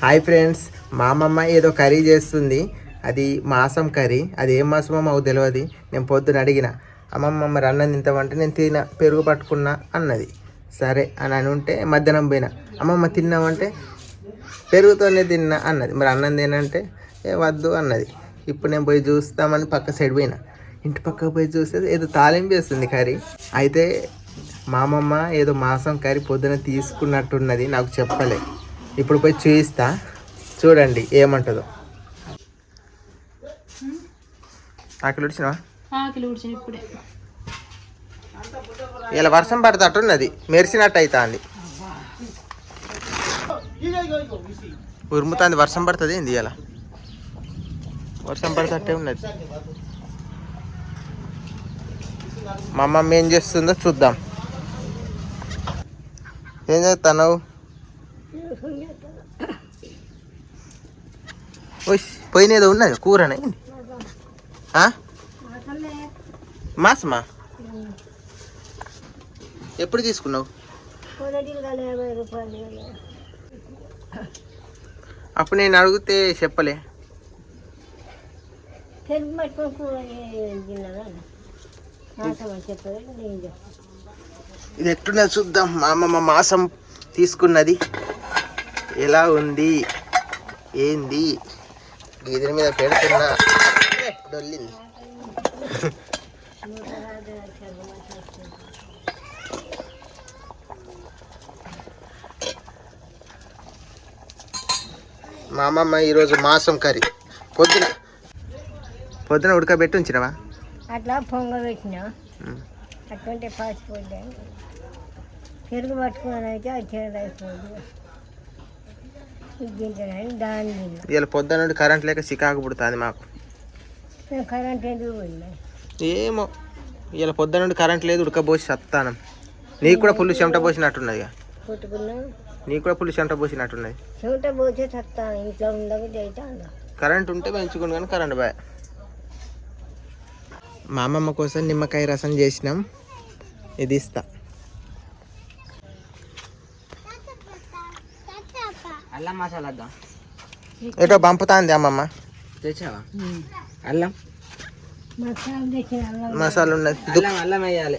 Hi friends, మా అమ్మమ్మ ఏదో కర్రీ చేస్తుంది. అది మాసం కర్రీ. అది ఏం మాసమో మాకు తెలియదు. నేను పొద్దున అడిగిన, అమ్మమ్మ మరి అన్నం తింటామంటే నేను తిన పెరుగు పట్టుకున్నా అన్నది. సరే అని ఉంటే మధ్యాహ్నం పోయినా, అమ్మమ్మ తిన్నామంటే పెరుగుతోనే తిన్నా అన్నది. మరి అన్నం తినంటే వద్దు అన్నది. ఇప్పుడు నేను పోయి చూస్తామని పక్క సైడ్ పోయినా. ఇంటి పక్కకు పోయి చూస్తే ఏదో తాలింపు వేస్తుంది కర్రీ. అయితే మా అమ్మమ్మ ఏదో మాసం కర్రీ పొద్దున తీసుకున్నట్టున్నది, నాకు చెప్పలే. ఇప్పుడు పోయి చూయిస్తా, చూడండి ఏమంటుందో. ఆకలి ఉడిచినా ఇప్పుడే ఇలా వర్షం పడతట్టున్నది, మెరిసినట్టు అవుతుంది. ఉరుముతుంది, వర్షం పడుతుంది ఏంది ఇలా? వర్షం పడతట్టే ఉన్నది. మా అమ్మమ్మ ఏం చేస్తుందో చూద్దాం. ఏం చేస్తున్నావు? పోయినేదో ఉన్నది కూరనే మాసమా? ఎప్పుడు తీసుకున్నావు? అప్పుడు నేను అడిగితే చెప్పలే. ఇది ఎట్టున్నది చూద్దాం. మా అమ్మమ్మ మాసం తీసుకున్నది, ఎలా ఉంది ఏంది? గీదల మీద పెడుతున్నా, డొల్లింది. మా అమ్మమ్మ ఈరోజు మాసం కర్రీ పొద్దున ఉడకబెట్టి ఉంచినవా? అట్లా పొంగ పెట్టినా, అటువంటి పాసిపోద్ది. పెరుగు పట్టుకుని అయితే అది చేరైపోద్ది. దాని ఇలా పొద్దున నుండి కరెంట్ లేక చికాకు పుడుతుంది మాకు. కరెంట్ ఎందుకు పోయింది ఏమో, ఇలా పొద్దున నుండి కరెంట్ లేదు, ఉడకబోసి సత్తానం. నీకు కూడా పుల్లు చెమట పోసినట్టున్నది. కొట్టుకున్నా, నీకు కూడా పుల్లు చెమట పోసినట్టున్నది. చెమట పోసే సత్తాను. ఇంట్లో ఉండకపోతే అయితే కరెంట్ ఉంటే పెంచుకుని, కానీ కరెంట్ బాయ్. మా అమ్మమ్మ కోసం నిమ్మకాయ రసం చేసినాం, ఇది ఇస్తా. అల్లం మసాలా ఏటో పంపుతాంది అమ్మమ్మ. తెచ్చావా? అల్లం మసాలా ఉన్నది, అల్లం వేయాలి.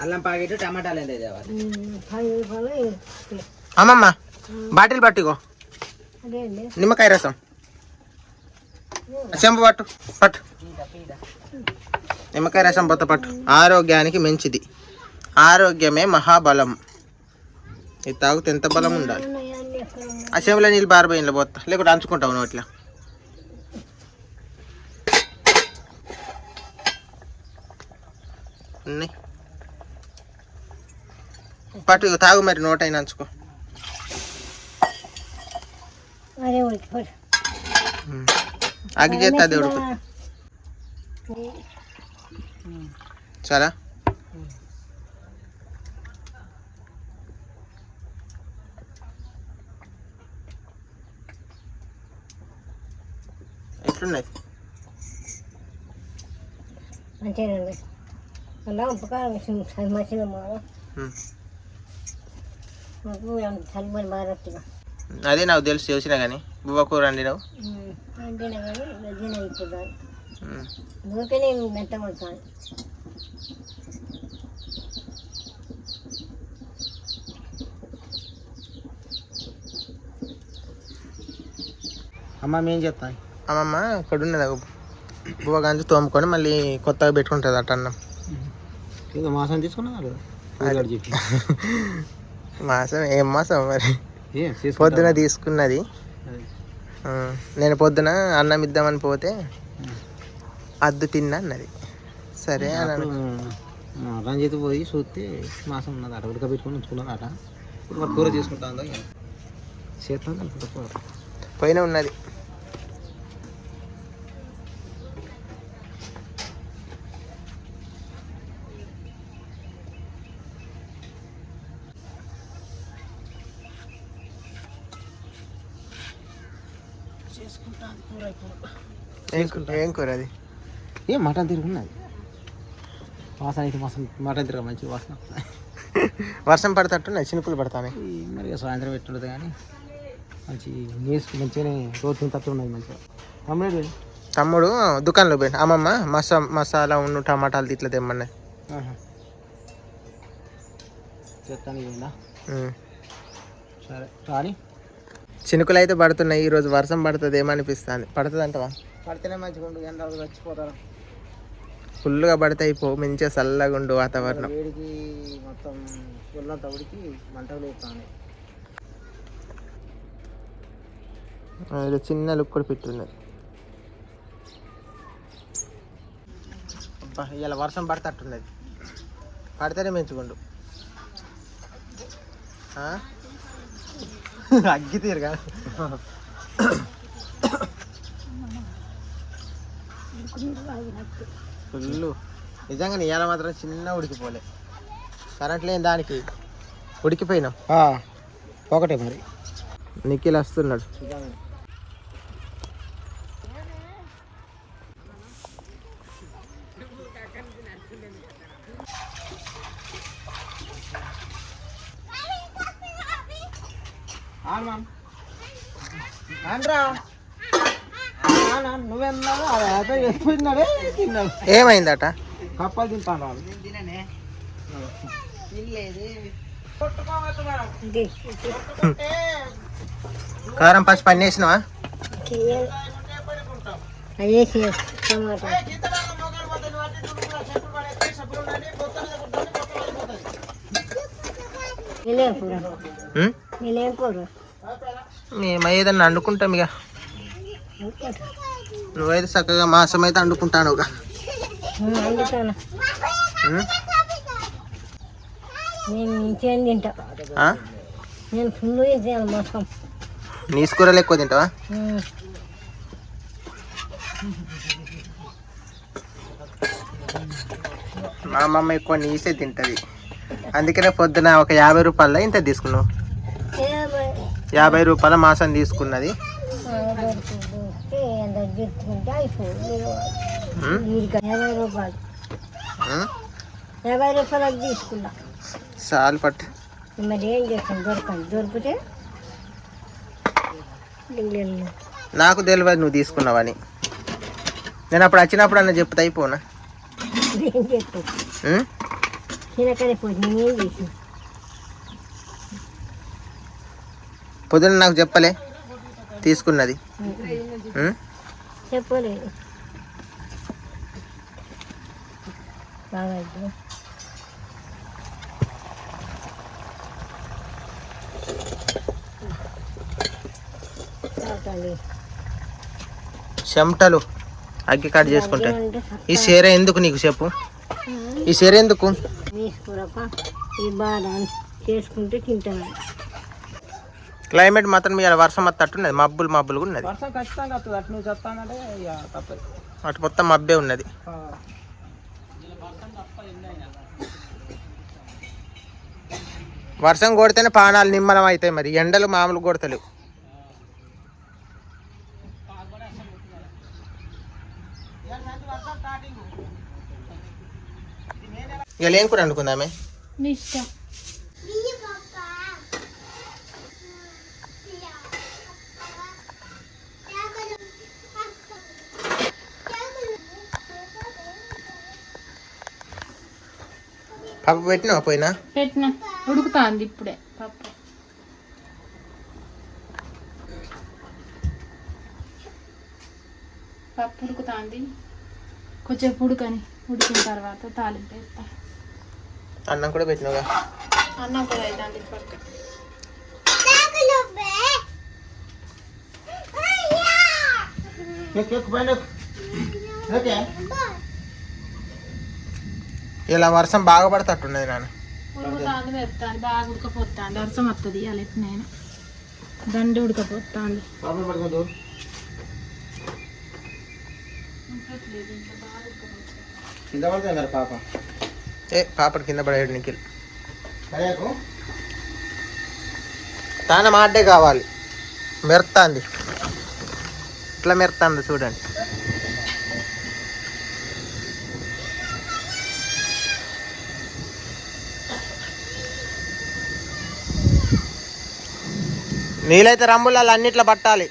అల్లం ప్యాకెట్, టమాటాలు ఎంత తేవాలి? అమ్మమ్మ బాటిల్ పట్టుకో, నిమ్మకాయ రసం చెంపు పట్టు పట్టు. నిమ్మకాయ రసం పొత్త పట్టు. ఆరోగ్యానికి మంచిది, ఆరోగ్యమే మహాబలం. ఇది తాగితే ఎంత బలం ఉండాలి. ఆ చెంబులో నీళ్ళు బారబోయిన పోతా, లేకుంటే అంచుకుంటావు నువ్వు ఇట్లా. ఉన్నాయి పట్టు, తాగు మరి, నోటైనా అంచుకో. అగ్గి చేస్తా దేవుడు. చాలా ఎట్లున్నది? మంచిగా అలా ఉపకారం మంచిగా చల్లని బాగా. అదే నాకు తెలుసు, చూసినా కానీ బువ్వ కూర వండినావు. అంటేనే కానీ రజీన అయిపోతాను, అందుకే నేను మెత్తపడతాను. అమ్మమ్మ ఏం చెప్తాను? అమ్మమ్మ ఇక్కడ ఉన్నది, బువ్వ గంజి తోముకొని మళ్ళీ కొత్తగా పెట్టుకుంటుంది అట్ట అన్నం. ఇంకా మాసం తీసుకున్నా చెప్పి. మాసం ఏం మాసం మరి? పొద్దున తీసుకున్నది. నేను పొద్దున అన్నం ఇద్దామని పోతే అద్దు తిన్నా అన్నది. సరే అని రంజిత్ పోయి చూస్తే మాసం ఉన్నది అట, ఉడకబెట్టుకొని ఉంచుకున్నది అట. ఇప్పుడు మరి కూర చేసుకుంటా చేస్తాను పైన ఉన్నది. ఏం కూర అది? మటన్ తిరుగున్నది వాసన అయితే, మటన్ తిరగ మంచి వాసన. వర్షం పడతట్టున్నాయి, చినుకులు పడతాయి. మరి ఇక సాయంత్రం పెట్టుకుంటుంది కానీ మంచి నీసు మంచిగానే రోజు తక్కువ ఉన్నది మంచిగా. తమ్ముడు తమ్ముడు దుకాణంలో పోయి అమ్మమ్మ మసాలా ఉన్న టమాటాలు ఇట్లా తెమ్మన్నాయి. చెప్తాను ఇవ్వండా. సరే కానీ చినుకులు అయితే పడుతున్నాయి. ఈరోజు వర్షం పడుతుంది ఏమనిపిస్తుంది? పడుతుంది అంటవా? పడితేనే మంచిగా ఉండు, ఎండ చచ్చిపోతారు. ఫుల్గా పడితే అయిపో, మంచిగా చల్లగా ఉండు వాతావరణం. వేడికి మొత్తం ఒళ్ళంతా ఉడికి మంటలు లేపుతాను. ఇది చిన్న లుక్ కూడా పెట్టున్నది. అబ్బా ఇలా వర్షం పడతట్టున్నది, పడితేనే మంచిగుండు. అగ్గి తీరుగా ఫుల్ నిజంగా ఇవాళ మాత్రం చిన్న ఉడికిపోలే. కరెంట్ లేని దానికి ఉడికిపోయినాం. ఒకటే మరి నిఖిల్ వస్తున్నాడు. ఏమైందట? కప్పలు తింటాను. కారం పచ్చి పని వేసినావా? టమాటా నేనేం కూర మేము ఏదన్నా వండుకుంటాం ఇక. నువ్వైతే చక్కగా మాసం అయితే వండుకుంటాను. వండుతాను. నేను ఇంకేం తింటా. నేను ఫుల్ తింటాను మొత్తం. నీసు కూరలు ఎక్కువ తింటావా? మా అమ్మమ్మ ఎక్కువ నీసే తింటుంది, అందుకనే పొద్దున ఒక 50 రూపాయల ఇంత తీసుకున్నావు. 50 రూపాయల మాసం తీసుకున్నది. 50 రూపాయలు తీసుకున్నా. చాలు పట్టు. మరి ఏం చేస్తాను, దొరికితే నాకు తెలియదు నువ్వు తీసుకున్నావని. నేను అప్పుడు వచ్చినప్పుడు అన్న చెప్తా అయిపోనా? ఏం చేస్తాను తినకనే పోయి నేనేం చేసిన. పొద్దున నాకు చెప్పలే తీసుకున్నది. చెప్పలేదు. బాగా చెమటలు అగ్గి కట్ చేసుకుంటా. ఈ చీర ఎందుకు నీకు చెప్పు? ఈ చీర ఎందుకు? ఈ బాధ చేసుకుంటే తింటాను. క్లైమేట్ మాత్రం ఇవాళ వర్షం అత్తట్టున్నది, మబ్బులు మబ్బులు ఉన్నది. వర్షం ఖచ్చితంగా వస్తుంది. అటు నువ్వు చెప్తానంటే ఇక తప్పదు. అటు మొత్తం మబ్బే ఉన్నది. వర్షం కొడితేనే పానాలు నిమ్మలం అవుతాయి, మరి ఎండలు మామూలు కొడతలేవు. ఇక ఏం కూర అనుకుందామే? ఇష్టం. పప్పు పెట్టినావా? పోయినా పెట్టిన ఉడుకుతాంది ఇప్పుడే పప్పు. పప్పు ఉడుకుతాంది, కొంచెం ఉడికిన తర్వాత తాలింపు వేస్తా. అన్నం కూడా పెట్టినావుగా? అన్నం కూడా అవుతుంది ఇప్పటికే. ఇలా వర్షం బాగా పడతట్టున్నది నాన్న. ఉడుకుతాంది, పెడతాను, బాగా ఉడకపోతాంది. వర్షం వస్తుంది అలా నేను దండి ఉడకపోతాంది. కింద పడుతుంది మరి పాప. పాపడు కింద పడేడు నిఖిల్. తాన మాటే కావాలి. మెరుతాంది, ఇట్లా మెరుతాంది చూడండి. నీళ్ళైతే రంబులలో అన్నిట్లో పట్టాలి.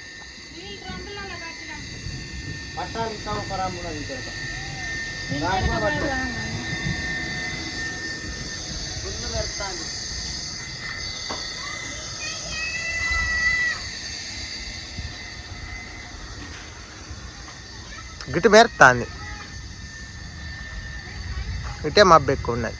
గిట్టు మెరుతుంది, ఇటే మబ్బు ఎక్కువ ఉన్నది.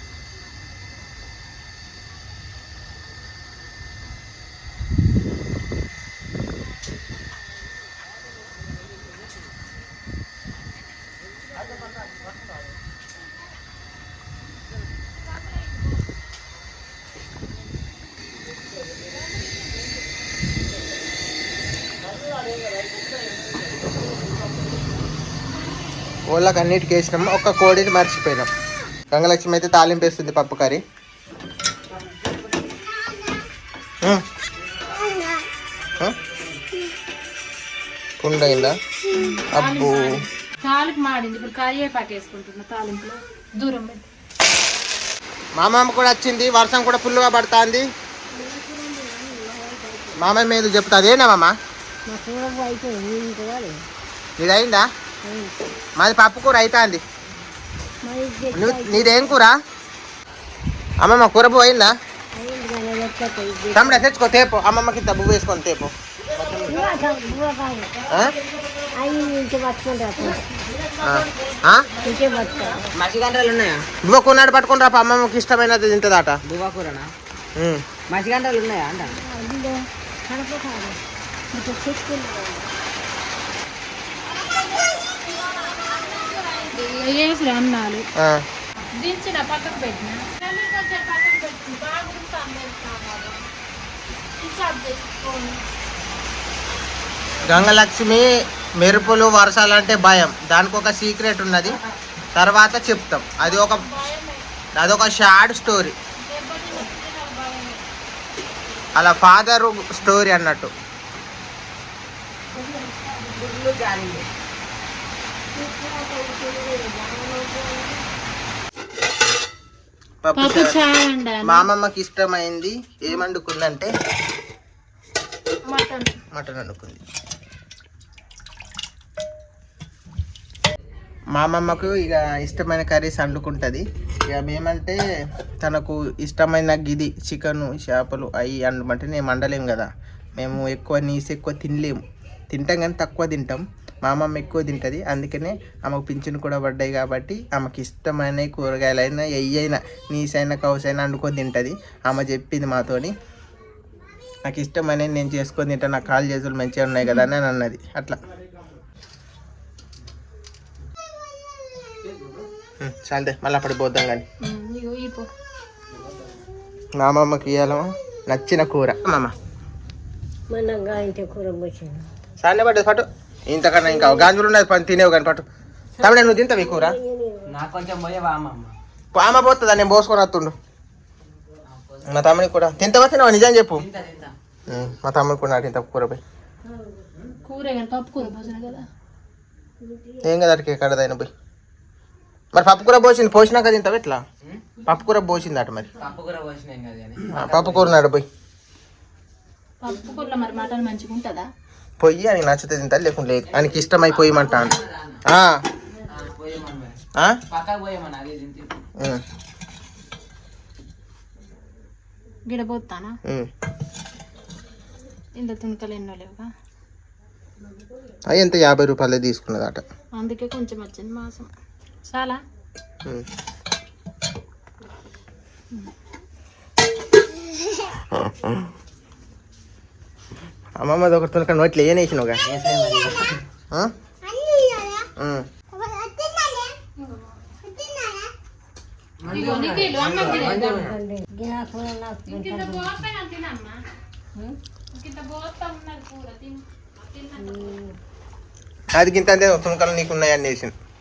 ఓళ్ళకి అన్నిటికి వేసినాము, ఒక్క కోడిని మర్చిపోయినాం. గంగలక్ష్మి అయితే తాలింపు వేస్తుంది పప్పు కర్రీ. కుండ అయిందా? అబ్బో తాలింపు మాడింది, ఇప్పుడు కరివేపాకు వేసుకుంటున్నా తాలింపులో. దూరం పెట్టి మా మామ కూడా వచ్చింది, వర్షం కూడా ఫుల్గా పడుతుంది. మామ మీద చెప్తా. అదేనా మామ? మా కూర అయిపోయింది, ఇంత కాదు. ఇది అయిందా? మాది పప్పు కూర అవుతుంది. నీదేం కూర? అమ్మమ్మ కూర పోయిందా? తమ్ముడే తెచ్చుకో, తేపు. అమ్మమ్మకి ఇంత బువ్వ వేసుకొని తేపు. మసిగంటలు ఉన్నాయా? బువ్వ కొన్నాడు పట్టుకుని రా, అమ్మమ్మకి ఇష్టమైనది తింటుందట. బువ్వ కూరనా? మసిగంటలు ఉన్నాయా అంట? వేసి అన్నాలు దించిన పక్కకు పెట్టిన గంగలక్ష్మి మెరుపులు వర్షాలు అంటే భయం. దానికి ఒక సీక్రెట్ ఉన్నది, తర్వాత చెప్తాం. అదొక షార్ట్ స్టోరీ, అలా ఫాదర్ స్టోరీ అన్నట్టు. పప్పు మా అమ్మమ్మకి ఇష్టమైంది ఏమండుకుందంటే మటన్ వండుకుంది. మా అమ్మమ్మకు ఇక ఇష్టమైన కర్రీస్ వండుకుంటుంది. ఇక మేమంటే తనకు ఇష్టమైన గిది చికెను చేపలు అవి వండమంటే నేను వండలేము కదా. మేము నీసు ఎక్కువ తినలేము, తింటాం కానీ తక్కువ తింటాం. మా అమ్మమ్మ ఎక్కువ తింటుంది, అందుకనే ఆమెకు పింఛను కూడా పడ్డాయి కాబట్టి ఆమెకి ఇష్టమైన కూరగాయలైనా ఎయ్యైనా నీసైనా కౌసైనా వండుకొని తింటుంది. ఆమె చెప్పింది మాతోని, నాకు ఇష్టమైన నేను చేసుకొని తింటాను, నా కాలు చేతులు మంచిగా ఉన్నాయి కదా అని అన్నది. అట్లా చాలే, మళ్ళీ అప్పటి పోద్దాం. కానీ మా అమ్మమ్మకి ఇవ్వాలమా నచ్చిన కూర. అమ్మమ్మ సానే పడ్డది పట్టు, ఇంతకన్నా ఇంకా గాంజులు ఉన్నది పని తినేవు కానీ పట్టు. తమిళ నువ్వు తింటావు ఈ కూర? నాకు కొంచెం పోయేవా అమ్మమ్మ? పామ పోతుందా, నేను పోసుకొని వస్తుండు. మా తమ్ముడికి కూడా తింటావా? తినవా నిజం చెప్పు. మా తమ్ముడికి కూడా తింటా కూర పోయి. ఏం కదా అడిగే కడదైనా పోయి. మరి పప్పు కూర పోసినాక తింటావు ఎట్లా? పప్పు కూర పోసింది అట. మరి పప్పు కూర నాడు పోయి పొయ్యి అని నచ్చితే తింటా, లేకుండా లేదు. ఆయనకి ఇష్టమై పోయమంటాను. గిడబోతానా ఇంత తునకలు ఎన్నో లేవుగా. అవి ఎంత 50 రూపాయలే తీసుకున్నదట, అందుకే కొంచెం వచ్చింది మాసం. చాలా అమ్మమ్మది ఒక తునక నోట్లో ఏం వేసినావుగా? అది గింత తునకలు నీకు ఉన్నాయని వేసింది.